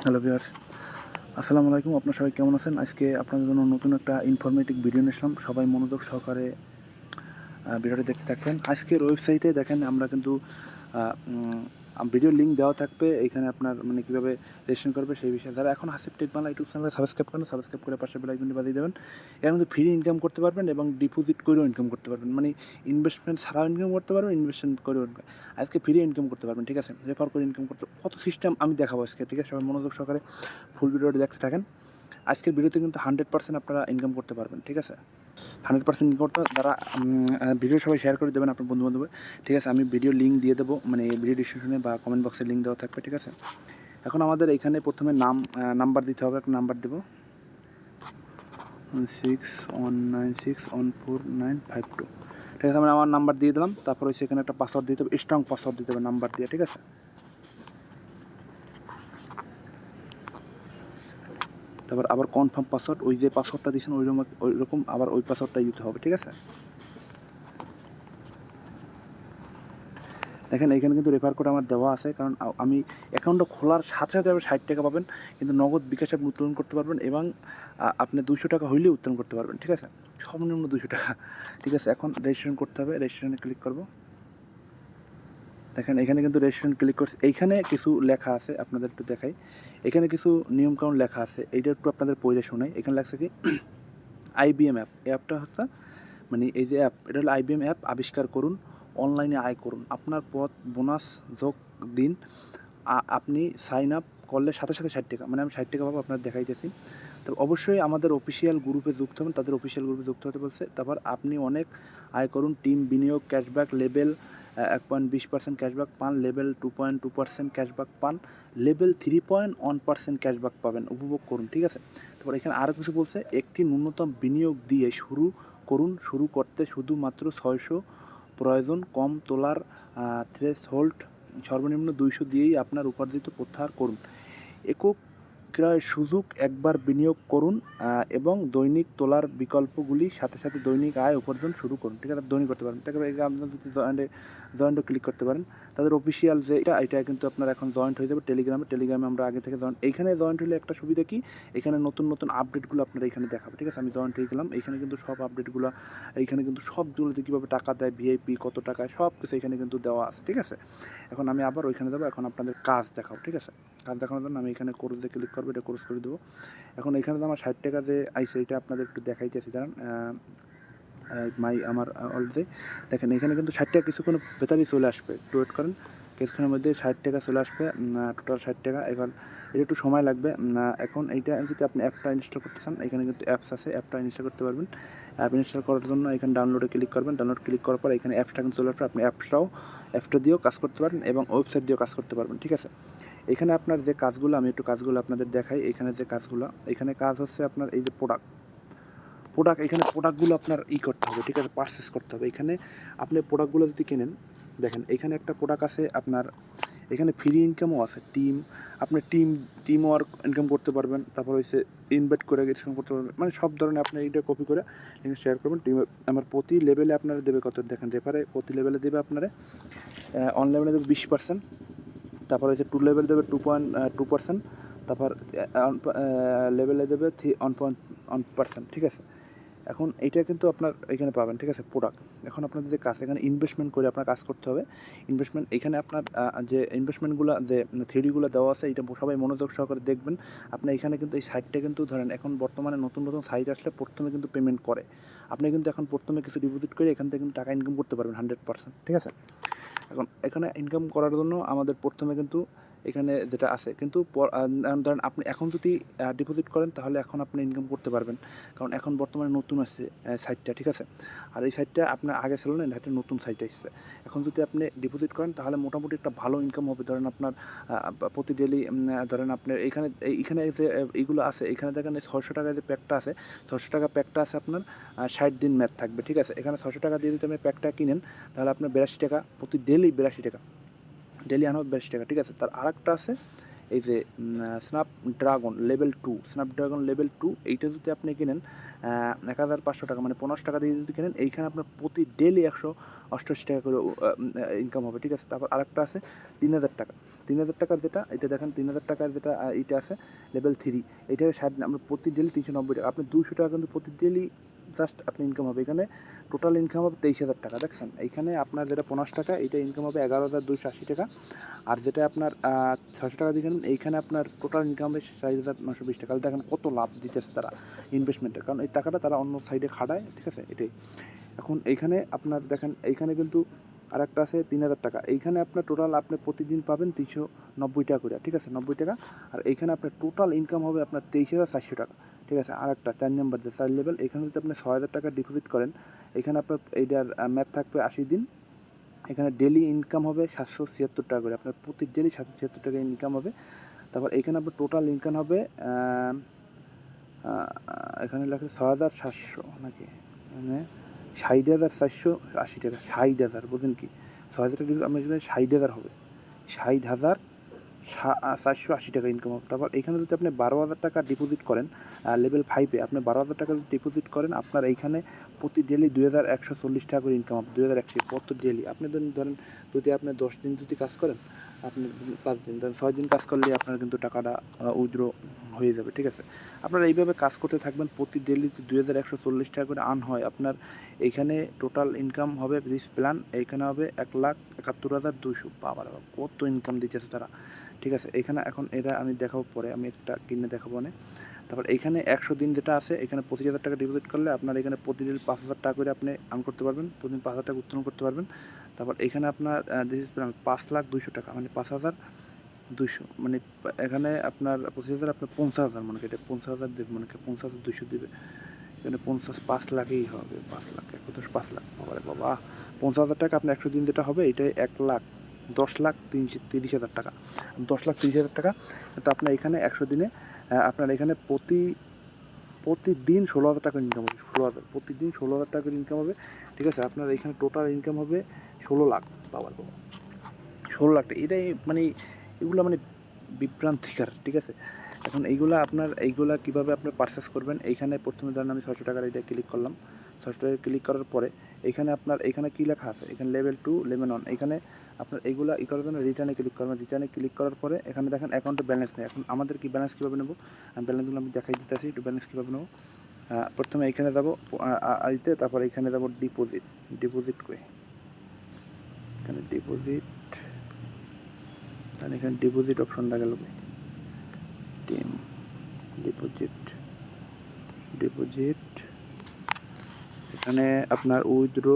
Hello viewers, আসসালামু আলাইকুম। আপনারা সবাই কেমন আছেন? আজকে আপনাদের জন্য নতুন একটা ইনফরমেটিভ ভিডিও নিয়ে আসলাম। সবাই মনোযোগ সহকারে ভিডিওটি দেখতে থাকবেন। আজকের ওয়েবসাইটে দেখেন আমরা কিন্তু আ উম ভিডিও লিঙ্ক দেওয়া থাকবে। এইখানে আপনার মানে কীভাবে রেজিস্ট্রেশন করবে সেই বিষয়ে। যারা এখন হাসিব টেক বাংলা ইউটিউব চ্যানেলে সাবস্ক্রাইব করেন, সাবস্ক্রাইব করে পাশের বেল আইকনটি বাজিয়ে দেবেন। এখানে কিন্তু ফ্রি ইনকাম করতে পারবেন এবং ডিপোজিট করেও ইনকাম করতে পারবেন। মানে ইনভেস্টমেন্ট ছাড়াও ইনকাম করতে পারবেন, ইনভেস্টমেন্ট করেও আজকে ফ্রি ইনকাম করতে পারবেন, ঠিক আছে? রেফার করে ইনকাম করতে কত সিস্টেম আমি দেখাবো আজকে, ঠিক আছে? সবাই মনোযোগ সহকারে ফুল ভিডিওটি দেখতে থাকেন। আজকের ভিডিওতে কিন্তু 100% আপনারা ইনকাম করতে পারবেন, ঠিক আছে? 100% ইনকাম করতে যারা ভিডিও সবাই শেয়ার করে দেবেন আপনার বন্ধু-বান্ধবে, ঠিক আছে? আমি ভিডিও লিঙ্ক দিয়ে দেবো, মানে ভিডিও ডিসক্রিপশনে বা কমেন্ট বক্সে লিঙ্ক দেওয়া থাকবে, ঠিক আছে? এখন আমাদের এখানে প্রথমে নাম্বার দিতে হবে, একটা নাম্বার দেবো 6196149552, ঠিক আছে? আমি আমার নাম্বার দিয়ে দিলাম। তারপর হচ্ছে এখানে একটা পাসওয়ার্ড দিতে হবে, স্ট্রং পাসওয়ার্ড দিতে হবে নাম্বার দিয়ে, ঠিক আছে? তারপর আবার কনফার্ম পাসওয়ার্ড, ওই যে পাসওয়ার্ডটা দিয়েছেন ওইরকম আবার ওই পাসওয়ার্ডটাই দিতে হবে, ঠিক আছে? দেখেন এখানে কিন্তু রেফার কোড আমার দেওয়া আছে, কারণ আমি অ্যাকাউন্টটা খোলার সাথে সাথে আপনি 60 টাকা পাবেন, কিন্তু নগদ বিকাশে আপনি উত্তোলন করতে পারবেন এবং আপনি 200 টাকা হইলেও উত্তোলন করতে পারবেন, ঠিক আছে? সর্বনিম্ন 200 টাকা, ঠিক আছে? এখন রেজিস্ট্রেশন করতে হবে, রেজিস্ট্রেশনে ক্লিক করব। দেখেন এখানে কিন্তু রেজিস্ট্রেশন ক্লিক করছি। এইখানে কিছু লেখা আছে, আপনাদের একটু দেখাই। এখানে কিছু নিয়মকানুন লেখা আছে, এইটা একটু আপনাদের পড়ে শোনাই। এখানে লেখছে কি IBM অ্যাপ, অ্যাপটা হচ্ছে মানে এই যে অ্যাপ, এটা হলো IBM অ্যাপ আবিষ্কার করুন, অনলাইনে আয় করুন, আপনার পথ বোনাস যোগ দিন। আপনি সাইন আপ করলে সাথে সাথে 60 টাকা, মানে আমি 60 টাকা পাবো, আপনার দেখাইতেছি। তো অবশ্যই আমাদের অফিসিয়াল গ্রুপে যুক্ত হবেন, তাদের অফিসিয়াল গ্রুপে যুক্ত হতে বলছে। তারপর আপনি অনেক আয় করুন, টিম বিনিয়োগ ক্যাশব্যাক লেভেল 1.20% ক্যাশব্যাক পান, লেভেল 2.2% ক্যাশব্যাক পান, লেভেল 3.1% ক্যাশব্যাক পাবেন, উপভোগ করুন, ঠিক আছে? তারপর এখানে আরও কিছু বলছে, একটি ন্যূনতম বিনিয়োগ দিয়ে শুরু করুন, শুরু করতে শুধুমাত্র 600 প্রয়োজন, কম তোলার থ্রেশহোল্ড সর্বনিম্ন 200 দিয়েই আপনার উপার্জিত প্রত্যাহার করুন। একক ক্রয়ের সুযোগ, একবার বিনিয়োগ করুন এবং দৈনিক তোলার বিকল্পগুলি সাথে সাথে দৈনিক আয় উপার্জন শুরু করুন, ঠিক আছে? দৈনিক করতে পারেন, ঠিক আছে? আপনার যদি জয়েন্টে ক্লিক করতে পারেন, তাদের অফিসিয়াল যে এটা কিন্তু আপনার এখন জয়েন্ট হয়ে যাবে টেলিগ্রামে আমরা আগে থেকে এইখানে জয়েন্ট হলে একটা সুবিধা কি, এখানে নতুন নতুন আপডেটগুলো আপনারা এখানে দেখাবে, ঠিক আছে? আমি জয়েন্ট হয়ে গেলাম। এইখানে কিন্তু সব আপডেটগুলো, এইখানে কিন্তু সবগুলোতে কীভাবে টাকা দেয়, ভিআইপি কত টাকায়, সব কিছু এখানে কিন্তু দেওয়া আছে, ঠিক আছে? এখন আমি আবার ওইখানে যাবো, এখন আপনাদের কাজ দেখাও, ঠিক আছে? কাজ দেখানোর জন্য আমি এখানে কোর্সে ক্লিক করবো, এটা কোর্স করে দেবো। এখন এখানে তো আমার 60 টাকা যে আইসে, এটা আপনাদের একটু দেখাইতেছি, দাঁড়ান। আমার অলরেডি দেখেন এখানে কিন্তু 60 টাকা কিছুক্ষণের ভেতরেই চলে আসবে, একটু ওয়েট করেন। কিছুক্ষণের মধ্যে 60 টাকা চলে আসবে, টোটাল 60 টাকা। এখন এটা একটু সময় লাগবে। এখন এইটা যদি আপনি অ্যাপটা ইনস্টল করতে চান, এখানে কিন্তু অ্যাপস আছে, অ্যাপটা ইনস্টল করতে পারবেন। অ্যাপ ইনস্টল করার জন্য এখানে ডাউনলোডে ক্লিক করবেন, ডাউনলোড ক্লিক করার পর এখানে অ্যাপসটা কিন্তু চলে আসবে। আপনি অ্যাপটা দিয়েও কাজ করতে পারবেন এবং ওয়েবসাইট দিয়েও কাজ করতে পারবেন, ঠিক আছে? এখানে আপনার যে কাজগুলো, আমি একটু কাজগুলো আপনাদের দেখাই। এখানে যে কাজগুলো, এখানে কাজ হচ্ছে আপনার এই যে এখানে প্রোডাক্টগুলো আপনার করতে হবে, ঠিক আছে? পারচেস করতে হবে। এখানে আপনি প্রোডাক্টগুলো যদি কেনেন, দেখেন এখানে একটা প্রোডাক্ট আছে আপনার, এখানে ফ্রি ইনকামও আছে। আপনি টিম ওয়ার্ক ইনকাম করতে পারবেন, তারপর হচ্ছে ইনভাইট করে ইনকাম করতে পারবেন, মানে সব ধরনের আপনি এইটা কপি করে শেয়ার করবেন। আমার প্রতি লেভেলে আপনারা দেবে কত, দেখেন রেফারে প্রতি লেভেলে দেবে আপনারা অন লেভেলে দেবে 20%, তারপর হচ্ছে 2 লেভেল দেবে 2.2%, তারপর লেভেলে দেবে 1%, ঠিক আছে? এখন এইটা কিন্তু আপনার এখানে পাবেন, ঠিক আছে? প্রোডাক্ট। এখন আপনাদের যে কাজ, এখানে ইনভেস্টমেন্ট করে আপনার কাজ করতে হবে। ইনভেস্টমেন্ট এখানে আপনার যে ইনভেস্টমেন্টগুলো, যে থিওরিগুলো দেওয়া আছে, এটা সবাই মনোযোগ সহকারে দেখবেন। আপনি এখানে কিন্তু এই সাইটটা কিন্তু ধরেন, এখন বর্তমানে নতুন নতুন সাইট আসলে প্রথমে কিন্তু পেমেন্ট করে। আপনি কিন্তু এখন প্রথমে কিছু ডিপোজিট করে এখান থেকে কিন্তু টাকা ইনকাম করতে পারবেন 100%, ঠিক আছে? এখন এখানে ইনকাম করার জন্য আমাদের প্রথমে কিন্তু এখানে যেটা আছে কিন্তু ধরেন আপনি এখন যদি ডিপোজিট করেন, তাহলে এখন আপনি ইনকাম করতে পারবেন, কারণ এখন বর্তমানে নতুন আসছে সাইটটা, ঠিক আছে? আর এই সাইটটা আপনার আগে ছিল না, এটা নতুন সাইট এসেছে। এখন যদি আপনি ডিপোজিট করেন, তাহলে মোটামুটি একটা ভালো ইনকাম হবে। ধরেন আপনার প্রতি ডেলি ধরেন আপনার এইখানে যে এইগুলো আছে, এখানে দেখেন 600 টাকা যে প্যাকটা আছে, 600 টাকা প্যাকটা আছে আপনার 60 দিন ম্যাথ থাকবে, ঠিক আছে? এখানে 600 টাকা দিয়ে যদি আপনি প্যাকটা কিনেন, তাহলে আপনার 82 টাকা প্রতি ডেলি, 82 টাকা ডেলি আনা 82 টাকা, ঠিক আছে? তার আরেকটা আছে, এই যে স্ন্যাপড্রাগন লেভেল 2 এইটা যদি আপনি কেনেন ১,৫০০ টাকা মানে ৫০ টাকা দিয়ে যদি কেনেন, এইখানে আপনার প্রতি ডেইলি ১৮৮ টাকা করে ইনকাম হবে, ঠিক আছে? তারপর আরেকটা আছে ৩,০০০ টাকা। ৩,০০০ টাকার যেটা, এটা দেখেন ৩,০০০ টাকার যেটা এইটা আছে লেভেল 3, এইটাকে ৬০ আমরা প্রতি ডেইলি ৩৯০ টাকা। আপনি ২০০ টাকা কিন্তু প্রতি ডেইলি জাস্ট আপনি ইনকাম হবে। এখানে টোটাল ইনকাম হবে ২৩,০০০ টাকা, দেখছেন? এইখানে আপনার যেটা ৫০ টাকা, এইটা ইনকাম হবে ১১,২৮০ টাকা। আর যেটা আপনার ৬০০ টাকা দিয়ে কিনেন, এইখানে আপনার টোটাল ইনকাম হবে ৪,৯২০ টাকা। দেখেন কত লাভ দিতেছে তারা ইনভেস্টমেন্টের, কারণ এই টাকাটা তারা অন্য সাইডে খাটায়, ঠিক আছে? এটাই। এখন এইখানে আপনার দেখেন, এইখানে কিন্তু আরেকটা আছে ৩,০০০ টাকা। এইখানে আপনার টোটাল আপনি প্রতিদিন পাবেন ৩৯০ টাকা করে, ঠিক আছে? ৯০ টাকা। আর এইখানে আপনার টোটাল ইনকাম হবে আপনার ২৩,৪০০ টাকা, ঠিক আছে? আরেকটা ৪ নাম্বার যে ৪ লেভেল, এখানে যদি আপনি ৬,০০০ টাকা ডিপোজিট করেন, এখানে আপনার এইটার ম্যাথ থাকবে ৮০ দিন। এখানে ডেইলি ইনকাম হবে ৭৭৬ টাকা করে, আপনার প্রতি ডেইলি ৭৭৬ টাকা ইনকাম হবে। তারপর এখানে আপনার টোটাল ইনকাম হবে এখানে লেখা ৬,৭০০ নাকি, মানে ৬০,৪৮০ টাকা। ৬০,০০০ বুঝলেন কি? ৬,০০০ টাকা আপনার এখানে ৬০,০০০ হবে। ৬০,৪৮০ টাকা ইনকাম হবে। তারপর এখানে যদি আপনি ১২,০০০ টাকা ডিপোজিট করেন লেভেল 5 এ, আপনি ১২,০০০ টাকা যদি ডিপোজিট করেন, আপনার এইখানে প্রতি ডেইলি ২,১৪০ টাকা করে ইনকাম হবে। ২,১০০ প্রতি ডেইলি। আপনি ধরেন যদি আপনি ১০ দিন যদি কাজ করেন, আপনি ৫ দিন, ধরেন ৬ দিন কাজ করলে আপনার কিন্তু টাকাটা উইথড্র হয়ে যাবে, ঠিক আছে? আপনারা এইভাবে কাজ করতে থাকবেন, প্রতি ডেইলি ২,১৪০ টাকা করে আর্ন হয় আপনার। এইখানে টোটাল ইনকাম হবে দিস প্ল্যান, এইখানে হবে ১,৭১,২০০। বাবারে বাবা, কত ইনকাম দিতেছে তারা, ঠিক আছে? এখানে এখন এটা আমি দেখাবো পরে, আমি একটা কিনে দেখাবো না। তারপর এইখানে ১০০ দিন যেটা আছে, এখানে ২৫,০০০ টাকা ডিপোজিট করলে আপনার এখানে প্রতিদিন ৫,০০০ টাকা করে আপনি আর্ন করতে পারবেন, প্রতিদিন ৫,০০০ টাকা উত্তোলন করতে পারবেন। তারপর এখানে আপনার দিস ইজ প্ল্যান ৫,২০০ টাকা মানে ৫,২০০, মানে এখানে আপনার ২৫,০০০ আপনার ৫০,০০০ মনে কেটে ৫০,০০০ দেবে, মনে ৫০,২০০ দেবে। এখানে ৫,০০০ লাখই হবে, ৫,০০,০০০ ৫,০০,০০০ বাবারে বাবা! ৫০,০০০ টাকা আপনার ১০০ দিন যেটা হবে, এটাই ১,০০,০০০ ১,০৩০,০০০ টাকা। ১,০৩০,০০০ টাকা। কিন্তু আপনার এখানে ১০০ দিনে আপনার এখানে প্রতিদিন ১৬,০০০ টাকা ইনকাম হবে। ১৬,০০০ প্রতিদিন ১৬,০০০ টাকা ইনকাম হবে, ঠিক আছে? আপনার এখানে টোটাল ইনকাম হবে ১৬,০০,০০০। বাবার বাবা! ১৬,০০,০০০ টাকা। এটাই মানে এগুলা মানে বিভ্রান্তিকর, ঠিক আছে? এখন এইগুলা কীভাবে আপনার পারচেস করবেন, এইখানে প্রথমে ধরেন আমি ৬০০ টাকার এটা ক্লিক করলাম। ৬০০ টাকা ক্লিক করার পরে এখানে কী লেখা আছে? এখানে লেভেল 2 লেভেল 1, এখানে আপনার এইগুলা করার জন্য রিটার্নে ক্লিক করবেন। রিটার্নে ক্লিক করার পরে এখানে দেখেন অ্যাকাউন্টে ব্যালেন্স নেই। এখন আমাদের কি ব্যালেন্স কীভাবে নেব? ব্যালেন্সগুলো আমি দেখাই দিতেছি, একটু ব্যালেন্স কীভাবে নেব। প্রথমে এইখানে যাবো তারপরে এইখানে যাবো ডিপোজিট কই? এখানে ডিপোজিট, তাহলে এখানে ডিপোজিট অপশনটা গেল কই? ডিপোজিট এখানে আপনার উইথড্র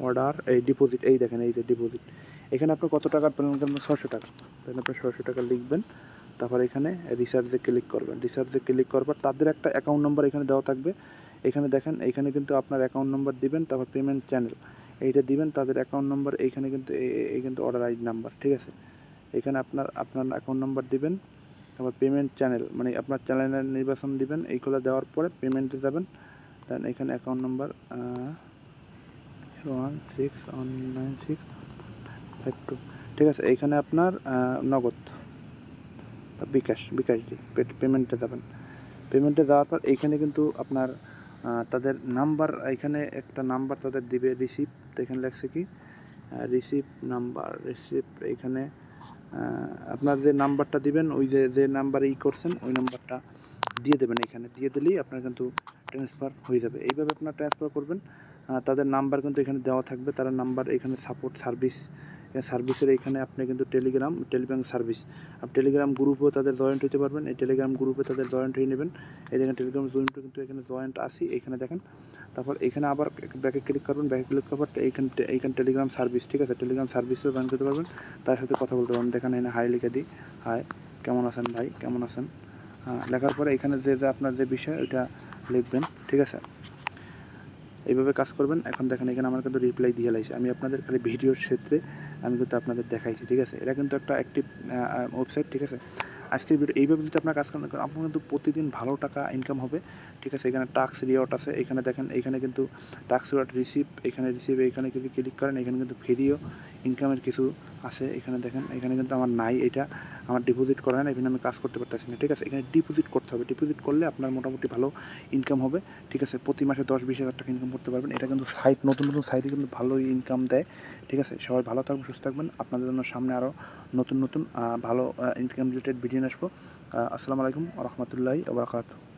অর্ডার, এই ডিপোজিট, এই দেখেন এই যে ডিপোজিট। এখানে আপনার কত টাকার প্ল্যান করবেন? ৬০০ টাকা। তাহলে আপনি ৬০০ টাকা লিখবেন। তারপর এখানে রিচার্জে ক্লিক করবেন। রিচার্জে ক্লিক করার পর তাদের একটা অ্যাকাউন্ট নম্বর এখানে দেওয়া থাকবে। এখানে দেখেন, এইখানে কিন্তু আপনার অ্যাকাউন্ট নম্বর দিবেন, তারপর পেমেন্ট চ্যানেল এইটা দিবেন, তাদের অ্যাকাউন্ট নম্বর এইখানে কিন্তু এই কিন্তু অর্ডার আইডি নাম্বার, ঠিক আছে? এখানে আপনার অ্যাকাউন্ট নাম্বার দিবেন, তারপর পেমেন্ট চ্যানেল মানে আপনার চ্যানেলের নির্বাচন দিবেন। এইগুলো দেওয়ার পরে পেমেন্টে যাবেন। দেন এখানে অ্যাকাউন্ট নাম্বার 0161965, ঠিক আছে? এইখানে আপনার নগদ বিকাশ দিয়ে পেমেন্টে যাবেন। পেমেন্টে যাওয়ার পর এইখানে কিন্তু আপনার তাদের নাম্বার, এখানে একটা নাম্বার তাদের দিবে, রিসিপ্ট। এখানে লেখছে কি রিসিপ্ট এইখানে আপনার যে নাম্বারটা দিবেন, ওই যে নাম্বারে করছেন ওই নাম্বারটা দিয়ে দেবেন। এখানে দিয়ে দিলেই আপনার কিন্তু ট্রান্সফার হয়ে যাবে। এইভাবে আপনার ট্রান্সফার করবেন। তাদের নাম্বার কিন্তু এখানে দেওয়া থাকবে, তারা নাম্বার এখানে সার্ভিসের এখানে আপনি কিন্তু টেলিগ্রাম সার্ভিস, আপনি টেলিগ্রাম গ্রুপেও তাদের জয়েন্ট হতে পারবেন। এই টেলিগ্রাম গ্রুপে তাদের জয়েন্ট হয়ে নেবেন। এই দেখেন টেলিগ্রাম জয়েন্ট কিন্তু এখানে জয়েন্ট আসি, এখানে দেখেন। তারপর এখানে আবার ব্যাকে ক্লিক করবেন, ব্যাকে ক্লিক করার পর এইখানে টেলিগ্রাম সার্ভিস, ঠিক আছে? টেলিগ্রাম সার্ভিসেও জয়েন করতে পারবেন, তার সাথে কথা বলতে পারবেন। দেখেন এখানে হাই লিখে দিই, হাই কেমন আছেন ভাই, কেমন আছেন। লেখার পরে এখানে যে আপনার যে বিষয় ওইটা লিখবেন, ঠিক আছে? এইভাবে কাজ করবেন। এখন দেখেন এখানে আমার কিন্তু রিপ্লাই দিয়ে লাইছে, আমি আপনাদের খালি ভিডিওর ক্ষেত্রে আমি কিন্তু আপনাদের দেখাইছি, ঠিক আছে? এটা কিন্তু একটা অ্যাক্টিভ ওয়েবসাইট, ঠিক আছে? আজকের ভিডিও এইভাবে যদি আপনার কাজ করেন, আপনার কিন্তু প্রতিদিন ভালো টাকা ইনকাম হবে, ঠিক আছে? এখানে টাস্ক রিওয়ার্ড আছে, এখানে দেখেন, এখানে কিন্তু টাস্ক রিওয়ার্ড এইখানে রিসিভ, এইখানে যদি ক্লিক করেন, এখানে কিন্তু ভিডিও ইনকামের কিছু আছে এখানে দেখেন, এখানে কিন্তু আমার নাই, এটা আমার ডিপোজিট করা হয় না, এখানে আমি কাজ করতে পারতেছি না, ঠিক আছে। এখানে ডিপোজিট করতে হবে, ডিপোজিট করলে আপনার মোটামুটি ভালো ইনকাম হবে, ঠিক আছে। প্রতি মাসে 10-20 হাজার টাকা ইনকাম করতে পারবেন। এটা কিন্তু সাইট, নতুন নতুন সাইটে কিন্তু ভালোই ইনকাম দেয়, ঠিক আছে। সবাই ভালো থাকবেন, সুস্থ থাকবেন। আপনাদের জন্য সামনে আরও নতুন নতুন ভালো ইনকাম রিলেটেড ভিডিও নিয়ে আসবো। আসসালামু আলাইকুম ওয়া রাহমাতুল্লাহি ওয়া বারাকাতুহু।